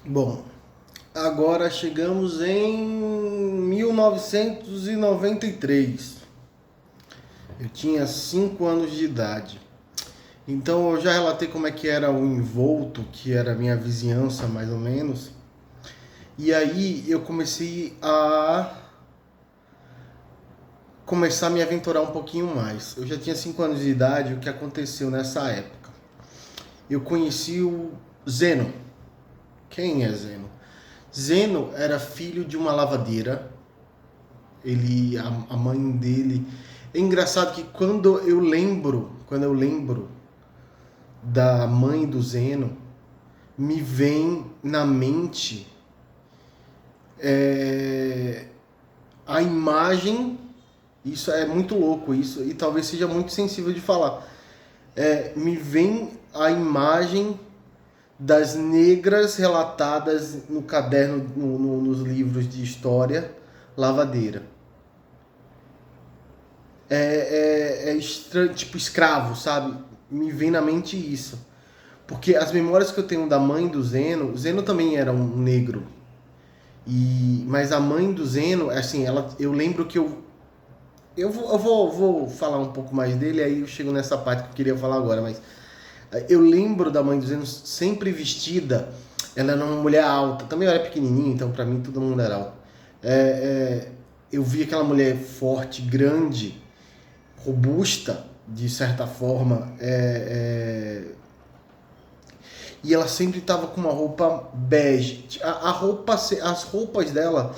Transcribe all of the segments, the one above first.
Bom, agora chegamos em 1993. Eu tinha 5 anos de idade. Então eu já relatei como é que era o envolto, que era a minha vizinhança mais ou menos. E aí eu começar a me aventurar um pouquinho mais. Eu já tinha 5 anos de idade, o que aconteceu nessa época? Eu conheci o Zeno. Quem é Zeno? Zeno era filho de uma lavadeira. A mãe dele. É engraçado que quando eu lembro da mãe do Zeno, me vem na mente é, a imagem. Isso é muito louco, isso, e talvez seja muito sensível de falar. Me vem a imagem das negras relatadas no caderno, nos livros de história, lavadeira. Estranho, tipo escravo, sabe? Me vem na mente isso. Porque as memórias que eu tenho da mãe do Zeno, Zeno também era um negro. Mas a mãe do Zeno, assim, eu lembro que eu vou falar um pouco mais dele, aí eu chego nessa parte que eu queria falar agora, mas eu lembro da mãe do Zeno sempre vestida, ela era uma mulher alta, também eu era pequenininho, então pra mim todo mundo era alto. Eu vi aquela mulher forte, grande, robusta, de certa forma, e ela sempre estava com uma roupa bege. As roupas dela,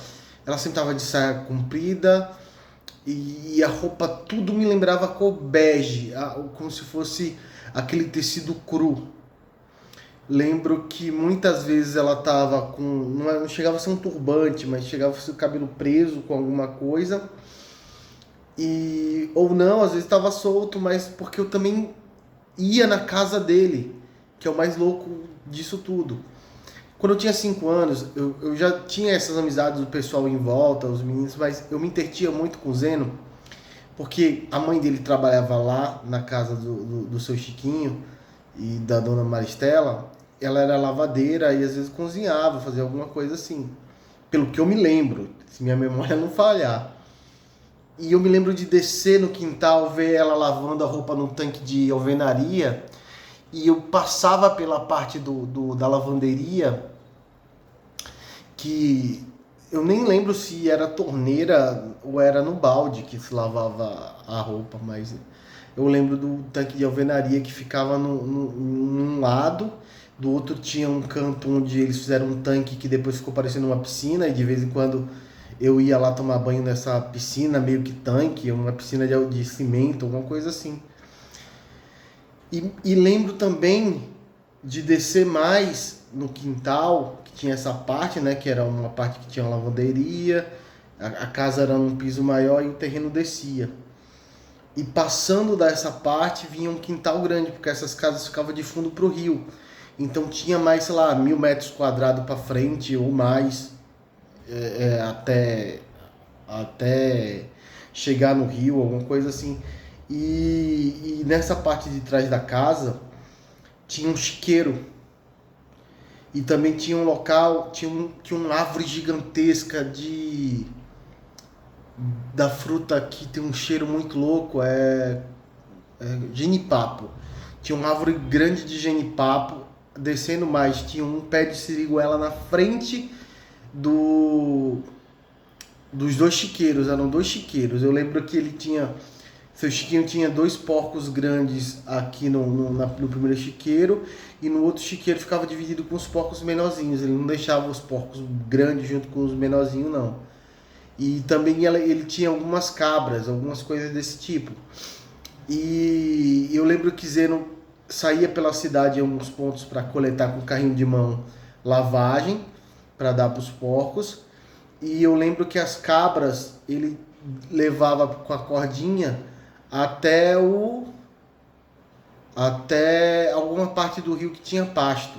ela sempre estava de saia comprida e a roupa tudo me lembrava cor bege, como se fosse aquele tecido cru. Lembro que muitas vezes ela estava com, não chegava a ser um turbante, mas chegava a ser o cabelo preso com alguma coisa. Ou não, às vezes estava solto, mas porque eu também ia na casa dele, que é o mais louco disso tudo. Quando eu tinha 5 anos, eu já tinha essas amizades do pessoal em volta, os meninos, mas eu me intertia muito com o Zeno, porque a mãe dele trabalhava lá na casa do seu Chiquinho e da dona Maristela. Ela era lavadeira e às vezes cozinhava, fazia alguma coisa assim. Pelo que eu me lembro, se minha memória não falhar. E eu me lembro de descer no quintal, ver ela lavando a roupa num tanque de alvenaria. E eu passava pela parte da lavanderia, que eu nem lembro se era torneira ou era no balde que se lavava a roupa, mas eu lembro do tanque de alvenaria que ficava num lado, do outro tinha um canto onde eles fizeram um tanque que depois ficou parecendo uma piscina, e de vez em quando eu ia lá tomar banho nessa piscina, meio que tanque, uma piscina de cimento, alguma coisa assim. E lembro também de descer mais no quintal, que tinha essa parte, né, que era uma parte que tinha uma lavanderia, a casa era num piso maior e o terreno descia. E passando dessa parte vinha um quintal grande, porque essas casas ficavam de fundo para o rio. Então tinha mais, sei lá, 1.000 metros quadrados para frente ou mais, até chegar no rio, alguma coisa assim. E nessa parte de trás da casa tinha um chiqueiro. E também tinha um local, tinha uma árvore gigantesca da fruta que tem um cheiro muito louco, genipapo. Tinha uma árvore grande de genipapo, descendo mais, tinha um pé de siriguela na frente do dos dois chiqueiros, eram dois chiqueiros. Eu lembro que ele tinha, seu Chiquinho tinha dois porcos grandes aqui no primeiro chiqueiro, e no outro chiqueiro ficava dividido com os porcos menorzinhos. Ele não deixava os porcos grandes junto com os menorzinhos, não. E também ele tinha algumas cabras, algumas coisas desse tipo. E eu lembro que Zeno saía pela cidade em alguns pontos para coletar com carrinho de mão lavagem para dar para os porcos. E eu lembro que as cabras ele levava com a cordinha até até alguma parte do rio que tinha pasto.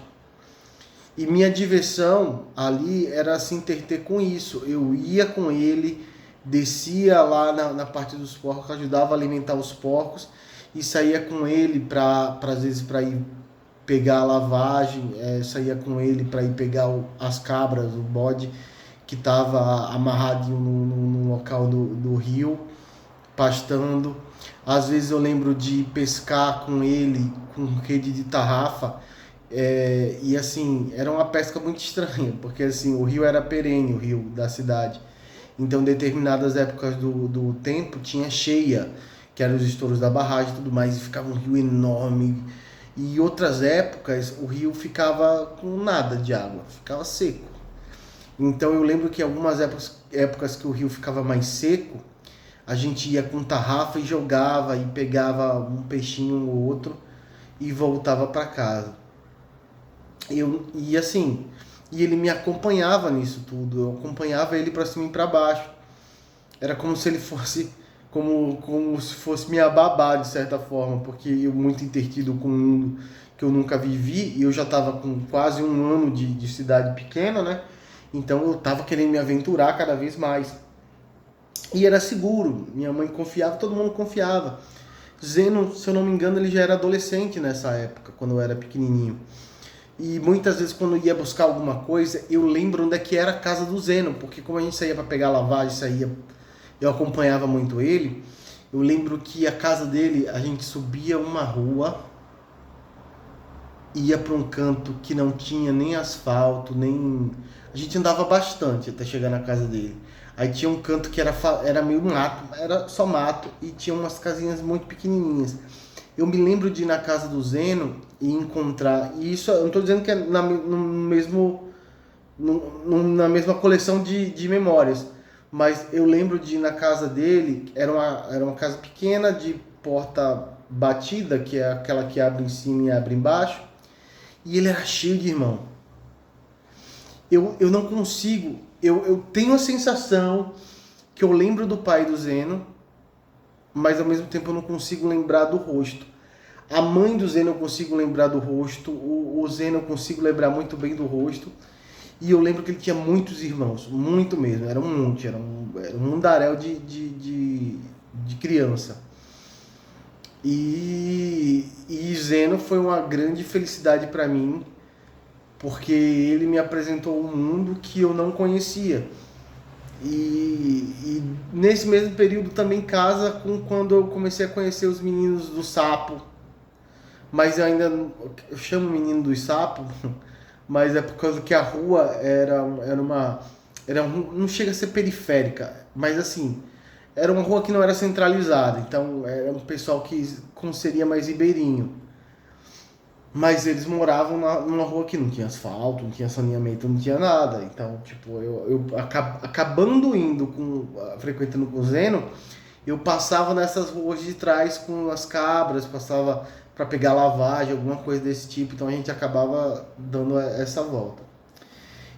E minha diversão ali era se entreter com isso. Eu ia com ele, descia lá na parte dos porcos, ajudava a alimentar os porcos e saía com ele para às vezes para ir pegar a lavagem, saía com ele para ir pegar as cabras, o bode que estava amarradinho no local do rio, pastando. Às vezes eu lembro de pescar com ele com rede de tarrafa, e assim, era uma pesca muito estranha, porque assim, o rio era perene, o rio da cidade. Então, determinadas épocas do tempo tinha cheia, que eram os estouros da barragem e tudo mais, e ficava um rio enorme. E outras épocas o rio ficava com nada de água, ficava seco. Então eu lembro que algumas épocas que o rio ficava mais seco, a gente ia com tarrafa e jogava e pegava um peixinho ou outro e voltava para casa. E assim, e ele me acompanhava nisso tudo, eu acompanhava ele para cima e para baixo. Era como se ele fosse como se fosse minha babá, de certa forma, porque eu muito intertido com um mundo que eu nunca vivi, e eu já estava com quase um ano de cidade pequena, né? Então eu estava querendo me aventurar cada vez mais. E era seguro, minha mãe confiava, todo mundo confiava. Zeno, se eu não me engano, ele já era adolescente nessa época, quando eu era pequenininho. E muitas vezes quando eu ia buscar alguma coisa, eu lembro onde é que era a casa do Zeno, porque como a gente saía para pegar lavagem, eu acompanhava muito ele. Eu lembro que a casa dele, a gente subia uma rua, ia para um canto que não tinha nem asfalto, nem... A gente andava bastante até chegar na casa dele. Aí tinha um canto que era meio mato, era só mato, e tinha umas casinhas muito pequenininhas. Eu me lembro de ir na casa do Zeno e encontrar... E isso eu não estou dizendo que é no mesmo, na mesma coleção de memórias, mas eu lembro de ir na casa dele, era uma casa pequena de porta batida, que é aquela que abre em cima e abre embaixo, e ele era cheio de irmão. Eu não consigo, eu tenho a sensação que eu lembro do pai do Zeno, mas ao mesmo tempo eu não consigo lembrar do rosto. A mãe do Zeno eu consigo lembrar do rosto, o Zeno eu consigo lembrar muito bem do rosto. E eu lembro que ele tinha muitos irmãos, muito mesmo, era um monte, era um mundaréu de criança. E Zeno foi uma grande felicidade para mim, porque ele me apresentou um mundo que eu não conhecia. E nesse mesmo período também casa com quando eu comecei a conhecer os meninos do Sapo. Mas eu chamo menino dos sapos, mas é por causa que a rua não chega a ser periférica, mas assim, era uma rua que não era centralizada, então era um pessoal que seria mais ribeirinho. Mas eles moravam numa rua que não tinha asfalto, não tinha saneamento, não tinha nada. Então, tipo, acabando indo frequentando com o Zeno, eu passava nessas ruas de trás com as cabras, passava para pegar lavagem, alguma coisa desse tipo. Então a gente acabava dando essa volta.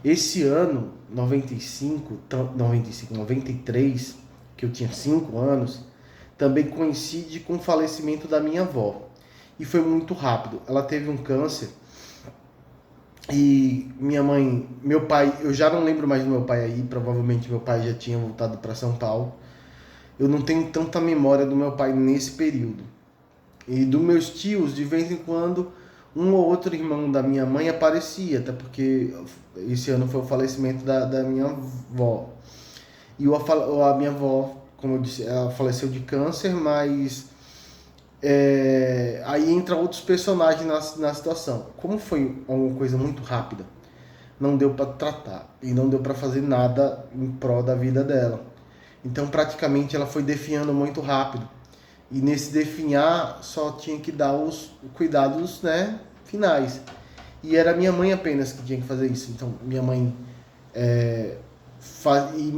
Esse ano, 93, que eu tinha 5 anos, também coincide com o falecimento da minha avó. E foi muito rápido. Ela teve um câncer e meu pai, eu já não lembro mais do meu pai aí, provavelmente meu pai já tinha voltado para São Paulo. Eu não tenho tanta memória do meu pai nesse período. E dos meus tios, de vez em quando, um ou outro irmão da minha mãe aparecia, até porque esse ano foi o falecimento da minha avó. E a minha avó, como eu disse, ela faleceu de câncer, mas aí entra outros personagens na situação. Como foi uma coisa muito rápida, não deu para tratar e não deu para fazer nada em prol da vida dela. Então praticamente ela foi definhando muito rápido. E nesse definhar só tinha que dar os cuidados, né, finais. E era minha mãe apenas que tinha que fazer isso. Então minha mãe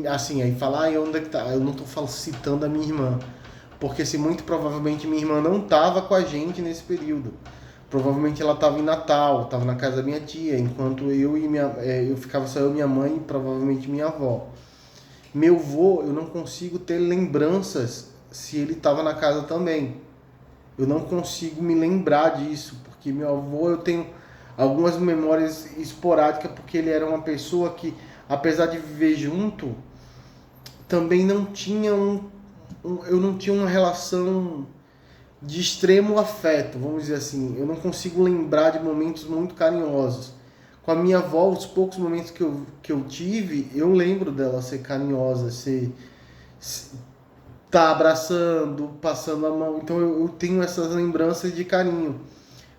assim, aí falar, onde é que tá? Eu não estou citando a minha irmã, porque se muito provavelmente minha irmã não estava com a gente nesse período. Provavelmente ela estava em Natal, estava na casa da minha tia, enquanto eu ficava só eu, minha mãe e provavelmente minha avó. Meu avô, eu não consigo ter lembranças se ele estava na casa também. Eu não consigo me lembrar disso, porque meu avô, eu tenho algumas memórias esporádicas, porque ele era uma pessoa que, apesar de viver junto, também não tinha eu não tinha uma relação de extremo afeto, vamos dizer assim. Eu não consigo lembrar de momentos muito carinhosos. Com a minha avó, os poucos momentos que eu tive, eu lembro dela ser carinhosa, tá abraçando, passando a mão. Então eu tenho essas lembranças de carinho.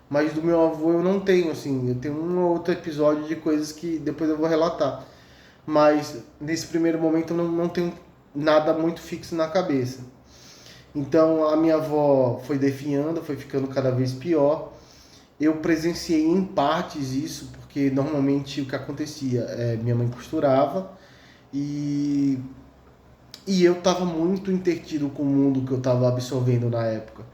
Mas do meu avô eu não tenho, assim. Eu tenho um ou outro episódio de coisas que depois eu vou relatar. Mas nesse primeiro momento eu não tenho nada muito fixo na cabeça. Então a minha avó foi definhando, foi ficando cada vez pior. Eu presenciei em partes isso, porque normalmente o que acontecia é minha mãe costurava e, e eu estava muito intertido com o mundo que eu estava absorvendo na época.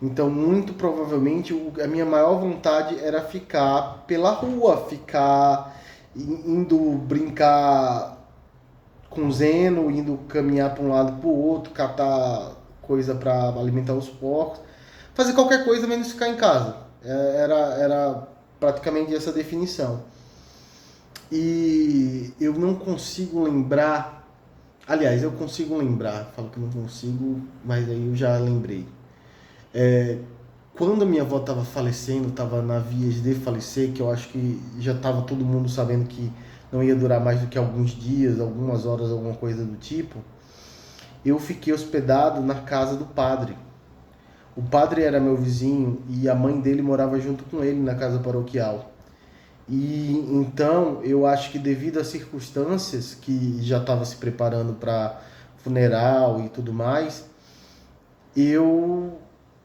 Então, muito provavelmente, a minha maior vontade era ficar pela rua, ficar indo brincar com Zeno, indo caminhar para um lado para o outro, catar coisa para alimentar os porcos, fazer qualquer coisa menos ficar em casa. Era praticamente essa definição. E eu não consigo lembrar, aliás, eu consigo lembrar, falo que não consigo, mas aí eu já lembrei. Quando a minha avó estava falecendo, estava na vias de falecer, que eu acho que já estava todo mundo sabendo que não ia durar mais do que alguns dias, algumas horas, alguma coisa do tipo, eu fiquei hospedado na casa do padre. O padre era meu vizinho e a mãe dele morava junto com ele na casa paroquial. E então eu acho que devido às circunstâncias que já estava se preparando para funeral e tudo mais, eu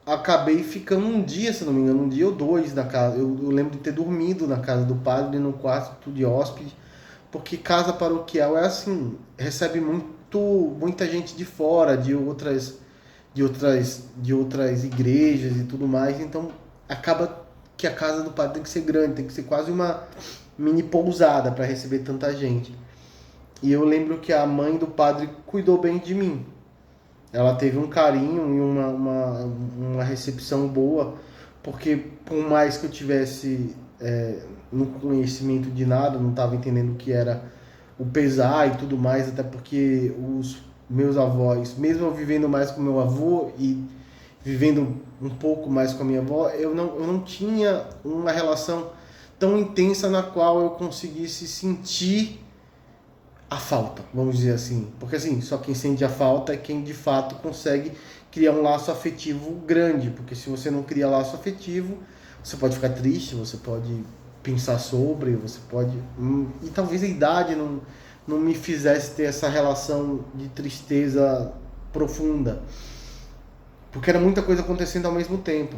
acabei ficando um dia, se não me engano, um dia ou dois na casa. Eu lembro de ter dormido na casa do padre, no quarto de hóspede, porque casa paroquial é assim, recebe muita gente de fora, de outras igrejas e tudo mais, então acaba que a casa do padre tem que ser grande, tem que ser quase uma mini pousada para receber tanta gente. E eu lembro que a mãe do padre cuidou bem de mim. Ela teve um carinho e uma recepção boa, porque por mais que eu tivesse no conhecimento de nada, não estava entendendo o que era o pesar e tudo mais, até porque os meus avós, mesmo eu vivendo mais com meu avô e vivendo um pouco mais com a minha avó, eu não tinha uma relação tão intensa na qual eu conseguisse sentir a falta, vamos dizer assim. Porque assim, só quem sente a falta é quem de fato consegue criar um laço afetivo grande. Porque se você não cria laço afetivo, você pode ficar triste, você pode pensar sobre, você pode. E talvez a idade não me fizesse ter essa relação de tristeza profunda. Porque era muita coisa acontecendo ao mesmo tempo.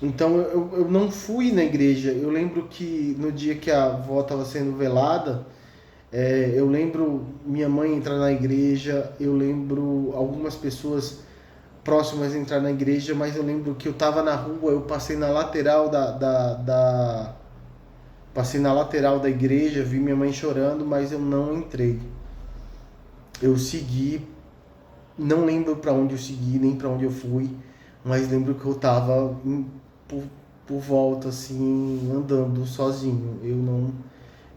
Então eu não fui na igreja. Eu lembro que no dia que a avó estava sendo velada, eu lembro minha mãe entrar na igreja, eu lembro algumas pessoas próximas entrar na igreja, mas eu lembro que eu estava na rua, eu passei na lateral passei na lateral da igreja, vi minha mãe chorando, mas eu não entrei. Eu segui, não lembro para onde eu segui, nem para onde eu fui, mas lembro que eu estava por, por volta assim, andando sozinho.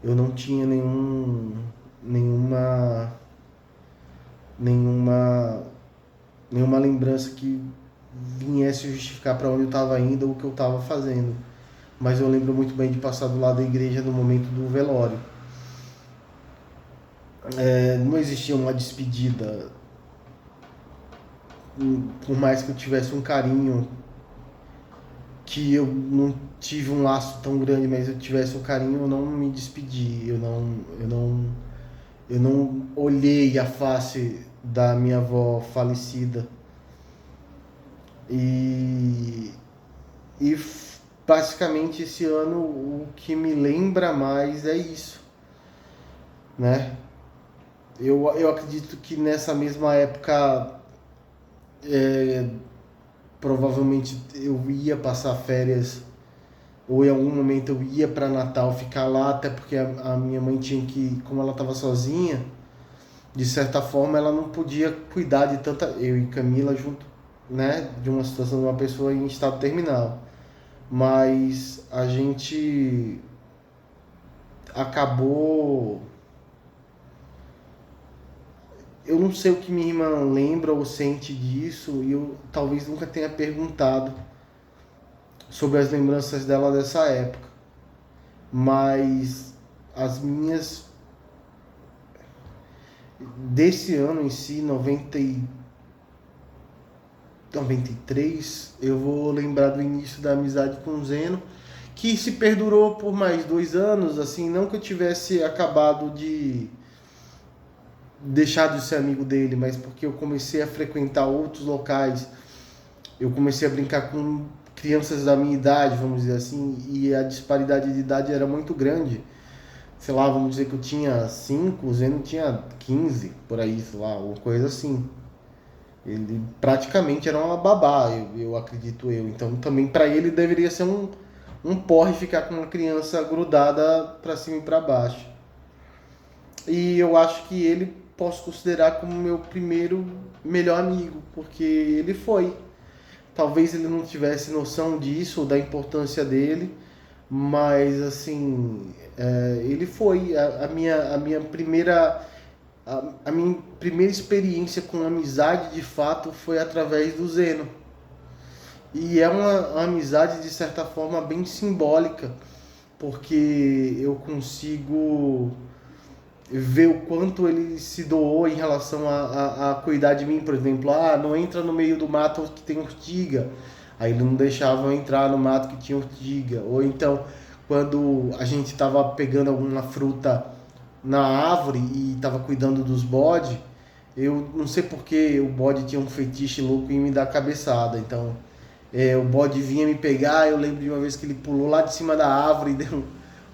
Eu não tinha nenhuma nenhuma nenhuma lembrança que viesse justificar para onde eu estava indo ou o que eu estava fazendo. Mas eu lembro muito bem de passar do lado da igreja no momento do velório. Não existia uma despedida, por mais que eu tivesse um carinho, que eu não tive um laço tão grande, mas eu tivesse um carinho, eu não me despedi, eu não olhei a face da minha avó falecida. E, e basicamente esse ano o que me lembra mais é isso, né? Eu acredito que nessa mesma época, é, provavelmente eu ia passar férias, ou em algum momento eu ia para Natal ficar lá, até porque a minha mãe tinha que, como ela estava sozinha, de certa forma ela não podia cuidar de tanta, eu e Camila junto, né, de uma situação de uma pessoa em estado terminal. Mas a gente acabou, eu não sei o que minha irmã lembra ou sente disso, e eu talvez nunca tenha perguntado sobre as lembranças dela dessa época. Mas as minhas desse ano em si, 93, eu vou lembrar do início da amizade com o Zeno, que se perdurou por mais 2 anos, assim, não que eu tivesse acabado de deixar de ser amigo dele, mas porque eu comecei a frequentar outros locais, eu comecei a brincar com crianças da minha idade, vamos dizer assim, e a disparidade de idade era muito grande. Sei lá, vamos dizer que eu tinha 5, o Zeno tinha 15, por aí, sei lá, uma coisa assim. Ele praticamente era uma babá, eu acredito eu. Então também para ele deveria ser um porre ficar com uma criança grudada para cima e para baixo. E eu acho que ele posso considerar como meu primeiro melhor amigo, porque ele foi. Talvez ele não tivesse noção disso, ou da importância dele, mas assim, ele foi a minha primeira a minha primeira experiência com amizade de fato foi através do Zeno. E é uma amizade de certa forma bem simbólica, porque eu consigo ver o quanto ele se doou em relação a cuidar de mim, por exemplo, não entra no meio do mato que tem urtiga, aí ele não deixava eu entrar no mato que tinha urtiga, ou então quando a gente estava pegando alguma fruta na árvore e estava cuidando dos bodes, eu não sei porque o bode tinha um fetiche louco em me dar cabeçada, então o bode vinha me pegar, eu lembro de uma vez que ele pulou lá de cima da árvore e deu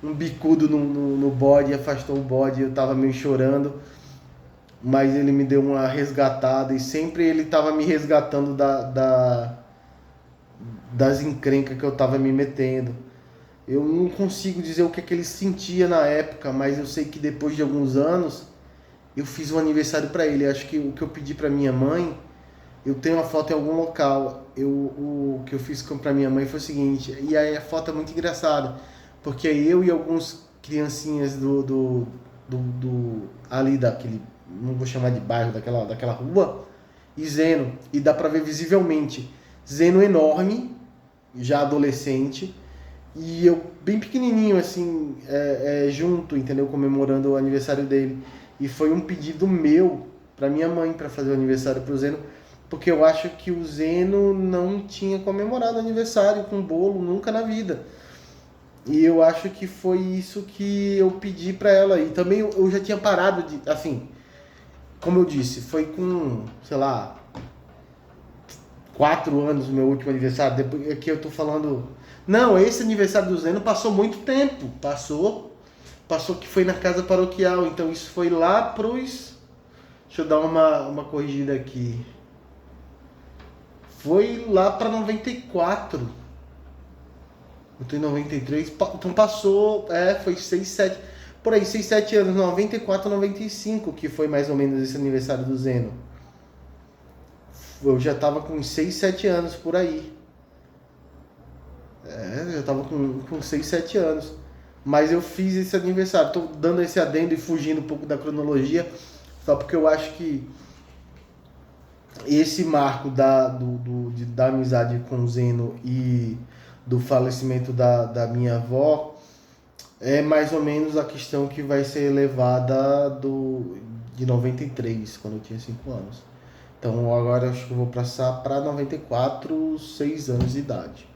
um bicudo no bode, afastou o bode, eu tava meio chorando, mas ele me deu uma resgatada e sempre ele tava me resgatando das encrencas que eu tava me metendo. Eu não consigo dizer o que é que ele sentia na época, mas eu sei que depois de alguns anos eu fiz um aniversário para ele. Acho que o que eu pedi para minha mãe, eu tenho uma foto em algum local. O que eu fiz para minha mãe foi o seguinte, e aí a foto é muito engraçada, porque eu e alguns criancinhas ali daquele, não vou chamar de bairro, daquela rua, e Zeno, e dá para ver visivelmente Zeno enorme, já adolescente, e eu bem pequenininho assim, junto, entendeu, comemorando o aniversário dele. E foi um pedido meu para minha mãe para fazer o aniversário pro Zeno, porque eu acho que o Zeno não tinha comemorado aniversário com bolo nunca na vida. E eu acho que foi isso que eu pedi para ela. E também eu já tinha parado de, assim, como eu disse, foi com, sei lá, 4 anos o meu último aniversário. Depois aqui eu tô falando, não, esse aniversário do Zeno passou muito tempo, passou que foi na casa paroquial, então isso foi lá pros, deixa eu dar uma corrigida aqui. Foi lá para 94. Eu tô em 93. Então passou, foi 6 7 por aí, 6 7 anos, 94, 95, que foi mais ou menos esse aniversário do Zeno. Eu já tava com 6 7 anos por aí. Eu já tava com 6 7 anos. Mas eu fiz esse aniversário. Tô dando esse adendo e fugindo um pouco da cronologia, só porque eu acho que esse marco da amizade com o Zeno e do falecimento da minha avó é mais ou menos a questão que vai ser levada de 93, quando eu tinha 5 anos. Então agora acho que eu vou passar para 94, 6 anos de idade.